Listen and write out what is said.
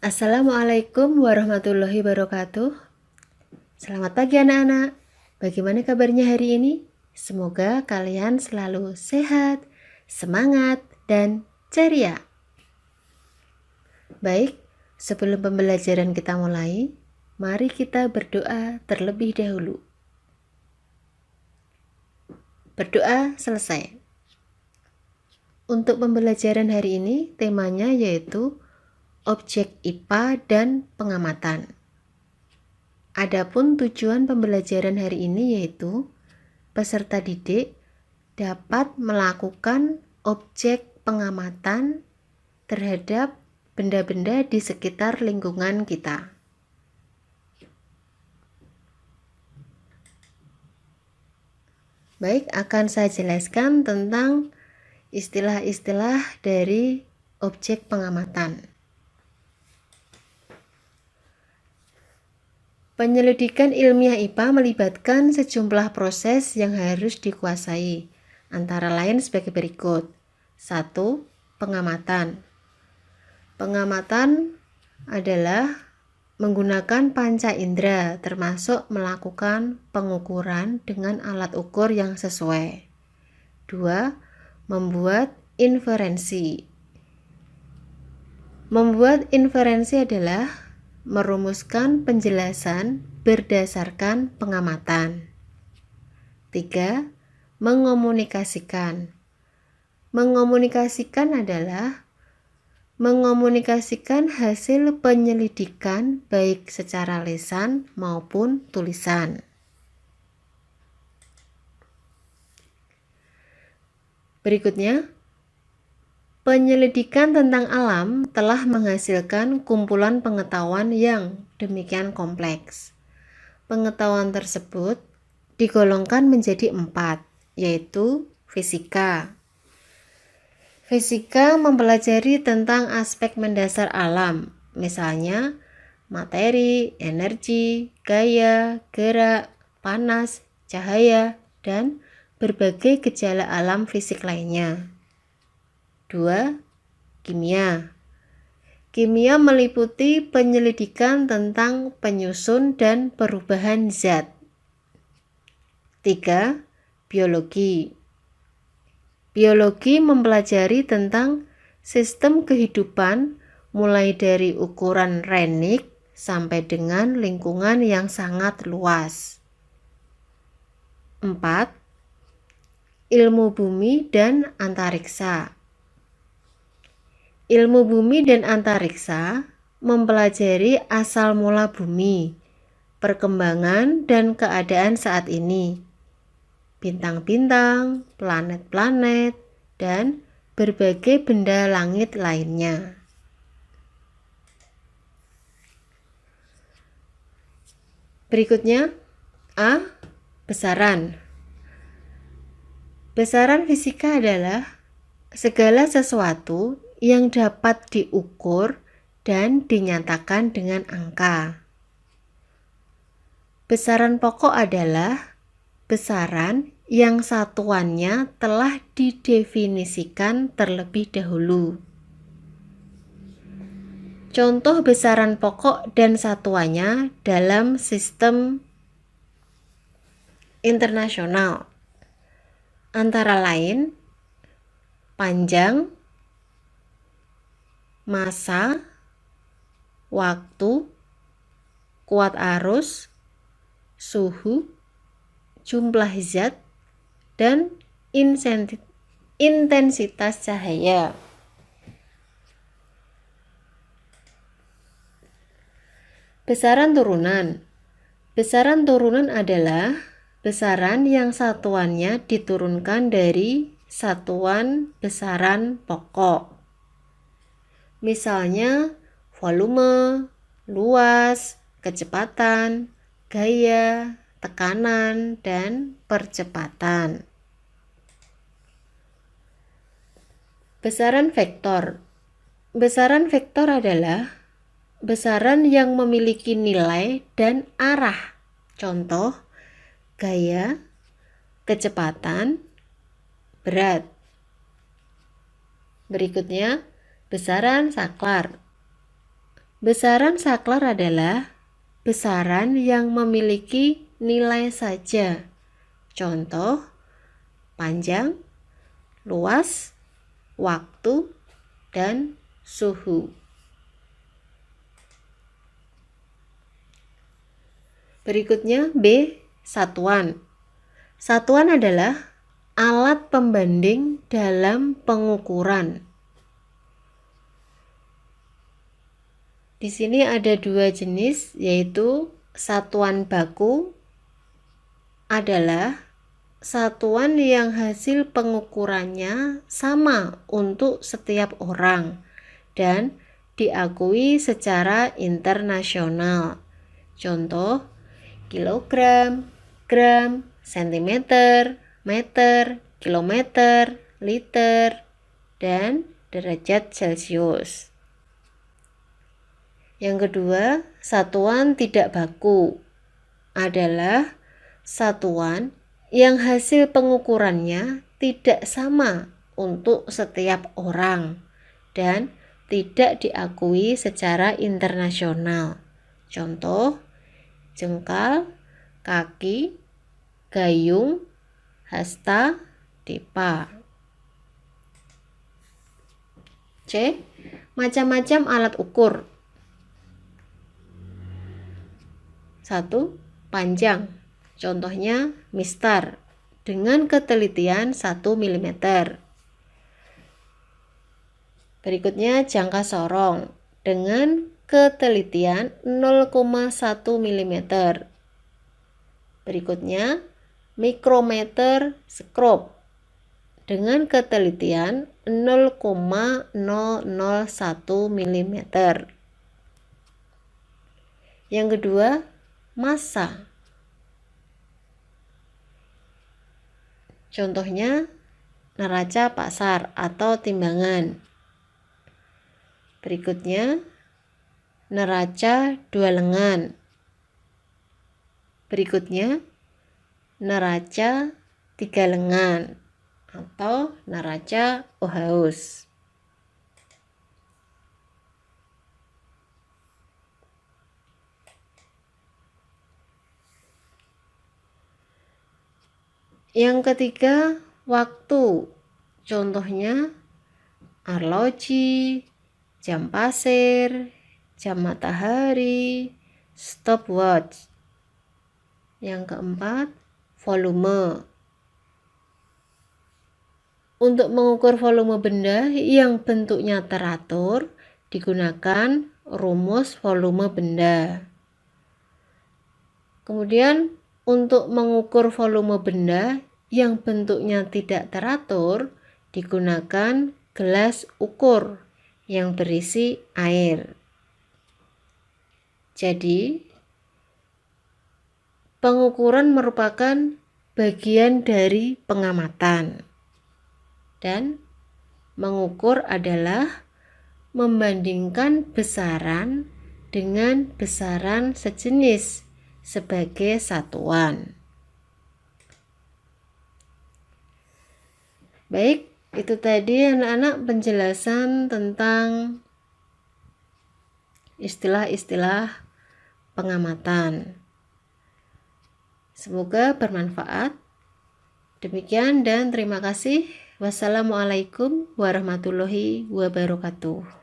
Assalamualaikum warahmatullahi wabarakatuh. Selamat pagi anak-anak. Bagaimana kabarnya hari ini? Semoga kalian selalu sehat, semangat, dan ceria. Baik, sebelum pembelajaran kita mulai, mari kita berdoa terlebih dahulu. Berdoa selesai. Untuk pembelajaran hari ini, temanya yaitu objek IPA dan pengamatan. Adapun tujuan pembelajaran hari ini yaitu peserta didik dapat melakukan objek pengamatan terhadap benda-benda di sekitar lingkungan kita. Baik, akan saya jelaskan tentang istilah-istilah dari objek pengamatan. Penyelidikan ilmiah IPA melibatkan sejumlah proses yang harus dikuasai, antara lain sebagai berikut. 1. Pengamatan. Pengamatan adalah menggunakan panca indera, termasuk melakukan pengukuran dengan alat ukur yang sesuai. 2. Membuat inferensi. Membuat inferensi adalah merumuskan penjelasan berdasarkan pengamatan. 3. Mengomunikasikan. Mengomunikasikan adalah mengomunikasikan hasil penyelidikan baik secara lisan maupun tulisan. Berikutnya, penyelidikan tentang alam telah menghasilkan kumpulan pengetahuan yang demikian kompleks. Pengetahuan tersebut digolongkan menjadi 4, yaitu fisika. Fisika mempelajari tentang aspek mendasar alam, misalnya materi, energi, gaya, gerak, panas, cahaya, dan berbagai gejala alam fisik lainnya. 2. Kimia. Kimia meliputi penyelidikan tentang penyusun dan perubahan zat. 3. Biologi. Biologi mempelajari tentang sistem kehidupan mulai dari ukuran Rennick sampai dengan lingkungan yang sangat luas. 4. Ilmu bumi dan antariksa. Ilmu bumi dan antariksa mempelajari asal mula bumi, perkembangan dan keadaan saat ini, bintang-bintang, planet-planet, dan berbagai benda langit lainnya. Berikutnya, A. Besaran. Besaran fisika adalah segala sesuatu yang dapat diukur dan dinyatakan dengan angka. Besaran pokok adalah besaran yang satuannya telah didefinisikan terlebih dahulu. Contoh besaran pokok dan satuannya dalam sistem internasional antara lain panjang, massa, waktu, kuat arus, suhu, jumlah zat, dan intensitas cahaya. Besaran turunan. Besaran turunan adalah besaran yang satuannya diturunkan dari satuan besaran pokok. Misalnya volume, luas, kecepatan, gaya, tekanan, dan percepatan. Besaran vektor. Besaran vektor adalah besaran yang memiliki nilai dan arah. Contoh, gaya, kecepatan, berat. Berikutnya, besaran saklar. Besaran saklar adalah besaran yang memiliki nilai saja. Contoh, panjang, luas, waktu, dan suhu. Berikutnya B. Satuan. Satuan adalah alat pembanding dalam pengukuran. Di sini ada dua jenis, yaitu satuan baku adalah satuan yang hasil pengukurannya sama untuk setiap orang dan diakui secara internasional. Contoh, kilogram, gram, sentimeter, meter, kilometer, liter, dan derajat Celcius. Yang kedua, satuan tidak baku adalah satuan yang hasil pengukurannya tidak sama untuk setiap orang dan tidak diakui secara internasional. Contoh, jengkal, kaki, gayung, hasta, depa. C. Macam-macam alat ukur. 1. Panjang. Contohnya mistar dengan ketelitian 1 mm. Berikutnya jangka sorong dengan ketelitian 0,1 mm. Berikutnya mikrometer skrob dengan ketelitian 0,001 mm. Yang kedua, massa. Contohnya neraca pasar atau timbangan. Berikutnya neraca 2 lengan. Berikutnya neraca 3 lengan atau neraca Ohaus. Yang ketiga, waktu. Contohnya arloji, jam pasir, jam matahari, stopwatch. Yang keempat, volume. Untuk mengukur volume benda yang bentuknya teratur, digunakan rumus volume benda. Kemudian untuk mengukur volume benda yang bentuknya tidak teratur, digunakan gelas ukur yang berisi air. Jadi, pengukuran merupakan bagian dari pengamatan. Dan mengukur adalah membandingkan besaran dengan besaran sejenis sebagai satuan. Baik, itu tadi anak-anak penjelasan tentang istilah-istilah pengamatan. Semoga bermanfaat. Demikian dan terima kasih. Wassalamualaikum warahmatullahi wabarakatuh.